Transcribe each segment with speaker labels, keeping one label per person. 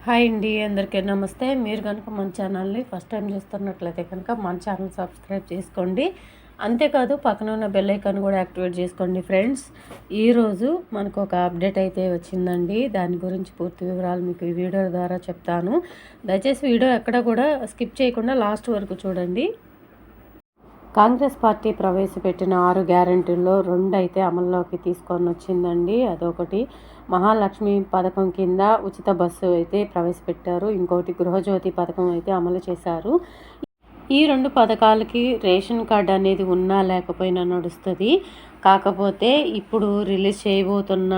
Speaker 1: Hi అండి, అందరికీ నమస్తే. మీరు కనుక మన ఛానల్ని ఫస్ట్ టైం చూస్తున్నట్లయితే కనుక మన ఛానల్ సబ్స్క్రైబ్ చేసుకోండి. అంతేకాదు పక్కన ఉన్న బెల్ ఐకాన్ కూడా యాక్టివేట్ చేసుకోండి. ఫ్రెండ్స్, ఈరోజు మనకు ఒక అప్డేట్ అయితే వచ్చిందండి. దాని గురించి పూర్తి వివరాలు మీకు ఈ వీడియో ద్వారా చెప్తాను. దయచేసి వీడియో ఎక్కడ కూడా స్కిప్ చేయకుండా లాస్ట్ వరకు చూడండి. కాంగ్రెస్ పార్టీ ప్రవేశపెట్టిన 6 గ్యారెంటీల్లో 2 అయితే అమల్లోకి తీసుకొని వచ్చిందండి. అదొకటి మహాలక్ష్మి పథకం కింద ఉచిత బస్సు అయితే ప్రవేశపెట్టారు. ఇంకోటి గృహజ్యోతి పథకం అయితే అమలు చేశారు. ఈ 2 పథకాలకి రేషన్ కార్డు అనేది ఉన్నా లేకపోయినా నడుస్తుంది. కాకపోతే ఇప్పుడు రిలీజ్ చేయబోతున్న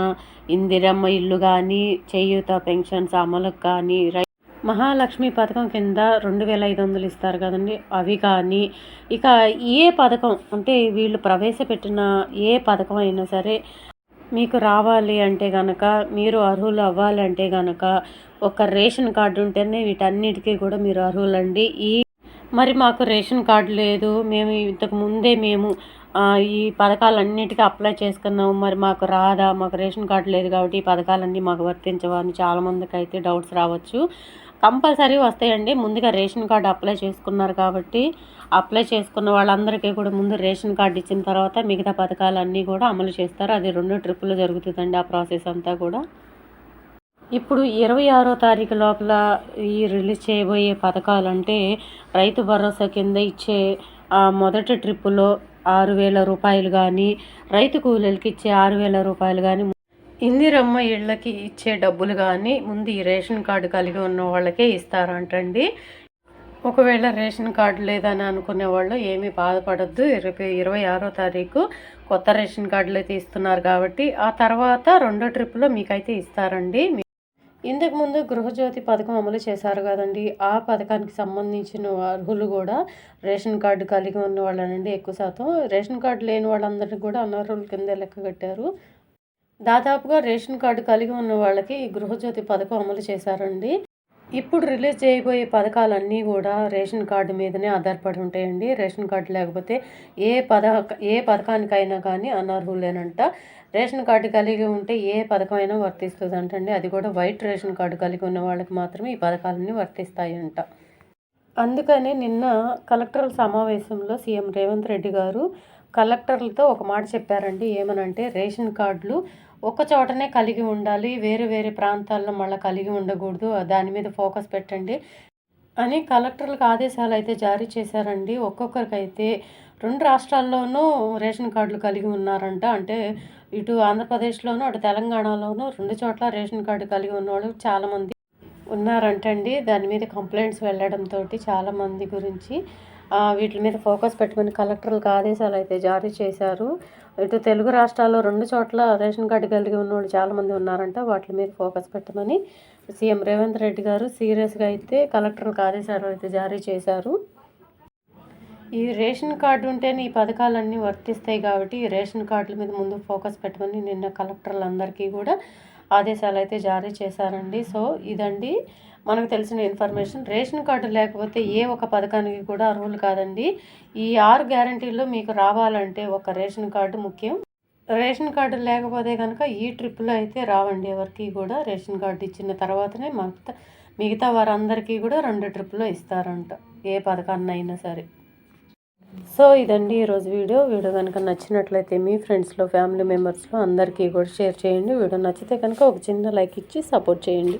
Speaker 1: ఇందిరమ్మ ఇల్లు కానీ, చేయూత పెన్షన్స్ అమలుకు కానీ, మహాలక్ష్మి పథకం కింద 2500 ఇస్తారు కదండి, అవి కానీ, ఇక ఏ పథకం అంటే వీళ్ళు ప్రవేశపెట్టిన ఏ పథకం అయినా సరే మీకు రావాలి అంటే కనుక, మీరు అర్హులు అవ్వాలంటే కనుక ఒక రేషన్ కార్డు ఉంటేనే వీటన్నిటికీ కూడా మీరు అర్హులండి. మరి మాకు రేషన్ కార్డు లేదు, మేము ఇంతకు ముందే ఈ పథకాలన్నిటికీ అప్లై చేసుకున్నాము, మరి మాకు రాదా, మాకు రేషన్ కార్డు లేదు కాబట్టి ఈ పథకాలన్నీ మాకు వర్తించవా అని చాలామందికి అయితే డౌట్స్ రావచ్చు. కంపల్సరీ వస్తాయండి. ముందుగా రేషన్ కార్డు అప్లై చేసుకున్నారు కాబట్టి అప్లై చేసుకున్న వాళ్ళందరికీ కూడా ముందు రేషన్ కార్డు ఇచ్చిన తర్వాత మిగతా పథకాలన్నీ కూడా అమలు చేస్తారు. అది 2 ట్రిప్పులు జరుగుతుందండి ఆ ప్రాసెస్ అంతా కూడా. ఇప్పుడు 26వ తారీఖు లోపల ఈ రిలీజ్ చేయబోయే పథకాలంటే రైతు భరోసా కింద ఇచ్చే మొదటి ట్రిప్పులో 6,000 రూపాయలు కానీ, రైతు కూలీలకి ఇచ్చే 6,000 రూపాయలు కానీ, ఇందిరమ్మ ఇళ్ళకి ఇచ్చే డబ్బులు కానీ ముందు ఈ రేషన్ కార్డు కలిగి ఉన్న వాళ్ళకే ఇస్తారంటండి. ఒకవేళ రేషన్ కార్డు లేదని అనుకునే వాళ్ళు ఏమీ బాధపడద్దు. 26వ తారీఖు కొత్త రేషన్ కార్డులు అయితే ఇస్తున్నారు కాబట్టి ఆ తర్వాత 2వ ట్రిప్లో మీకైతే ఇస్తారండి. ఇంతకుముందు గృహజ్యోతి పథకం అమలు చేశారు కదండి, ఆ పథకానికి సంబంధించిన అర్హులు కూడా రేషన్ కార్డు కలిగి ఉన్న వాళ్ళనండి. ఎక్కువ శాతం రేషన్ కార్డు లేని వాళ్ళందరినీ కూడా అనర్హుల కింద లెక్క కట్టారు. దాదాపుగా రేషన్ కార్డు కలిగి ఉన్న వాళ్ళకి గృహజ్యోతి పథకం అమలు చేశారండి. ఇప్పుడు రిలీజ్ చేయబోయే పథకాలన్నీ కూడా రేషన్ కార్డు మీదనే ఆధారపడి ఉంటాయండి. రేషన్ కార్డు లేకపోతే ఏ పథకానికైనా కానీ అనర్హులేనంట. రేషన్ కార్డు కలిగి ఉంటే ఏ పథకమైనా వర్తిస్తుంది అంటండి. అది కూడా వైట్ రేషన్ కార్డు కలిగి ఉన్న వాళ్ళకి మాత్రమే ఈ పథకాలన్నీ వర్తిస్తాయంట. అందుకని నిన్న కలెక్టర్ల సమావేశంలో సీఎం రేవంత్ రెడ్డి గారు కలెక్టర్లతో ఒక మాట చెప్పారండి. ఏమనంటే రేషన్ కార్డులు ఒక చోటనే కలిగి ఉండాలి, వేరే వేరే ప్రాంతాల్లో మళ్ళీ కలిగి ఉండకూడదు, దాని మీద ఫోకస్ పెట్టండి అని కలెక్టర్లకు ఆదేశాలు అయితే జారీ చేశారండి. ఒక్కొక్కరికైతే 2 రాష్ట్రాల్లోనూ రేషన్ కార్డులు కలిగి ఉన్నారంట. అంటే ఇటు ఆంధ్రప్రదేశ్లోనూ అటు తెలంగాణలోనూ 2 చోట్ల రేషన్ కార్డు కలిగి ఉన్నవాళ్ళు చాలామంది ఉన్నారంటండి. దాని మీద కంప్లైంట్స్ వెళ్ళడంతో చాలామంది గురించి వీటి మీద ఫోకస్ పెట్టుకుని కలెక్టర్లకు ఆదేశాలు అయితే జారీ చేశారు. ఇటు తెలుగు రాష్ట్రాల్లో 2 చోట్ల రేషన్ కార్డు కలిగి ఉన్నవాళ్ళు చాలామంది ఉన్నారంట. వాటి మీద ఫోకస్ పెట్టమని సీఎం రేవంత్ రెడ్డి గారు సీరియస్గా అయితే కలెక్టర్లకు ఆదేశాలు అయితే జారీ చేశారు. ఈ రేషన్ కార్డు ఉంటేనే ఈ పథకాలన్నీ వర్తిస్తాయి కాబట్టి ఈ రేషన్ కార్డుల మీద ముందు ఫోకస్ పెట్టమని నిన్న కలెక్టర్లందరికీ కూడా ఆదేశాలు అయితే జారీ చేశారండి. సో ఇదండి మనకు తెలిసిన ఇన్ఫర్మేషన్. రేషన్ కార్డు లేకపోతే ఏ ఒక్క పథకానికి కూడా అర్హులు కాదండి. ఈ 6 గ్యారెంటీల్లో మీకు రావాలంటే ఒక రేషన్ కార్డు ముఖ్యం. రేషన్ కార్డు లేకపోతే కనుక ఈ ట్రిప్లో అయితే రావండి ఎవరికి కూడా. రేషన్ కార్డు ఇచ్చిన తర్వాతనే మిగతా వారందరికీ కూడా 2 ట్రిప్లో ఇస్తారంట, ఏ పథకాన్ని అయినా సరే. సో ఇదండి ఈరోజు వీడియో కనుక నచ్చినట్లయితే మీ ఫ్రెండ్స్లో, ఫ్యామిలీ మెంబర్స్లో అందరికీ కూడా షేర్ చేయండి. వీడియో నచ్చితే కనుక ఒక చిన్న లైక్ ఇచ్చి సపోర్ట్ చేయండి.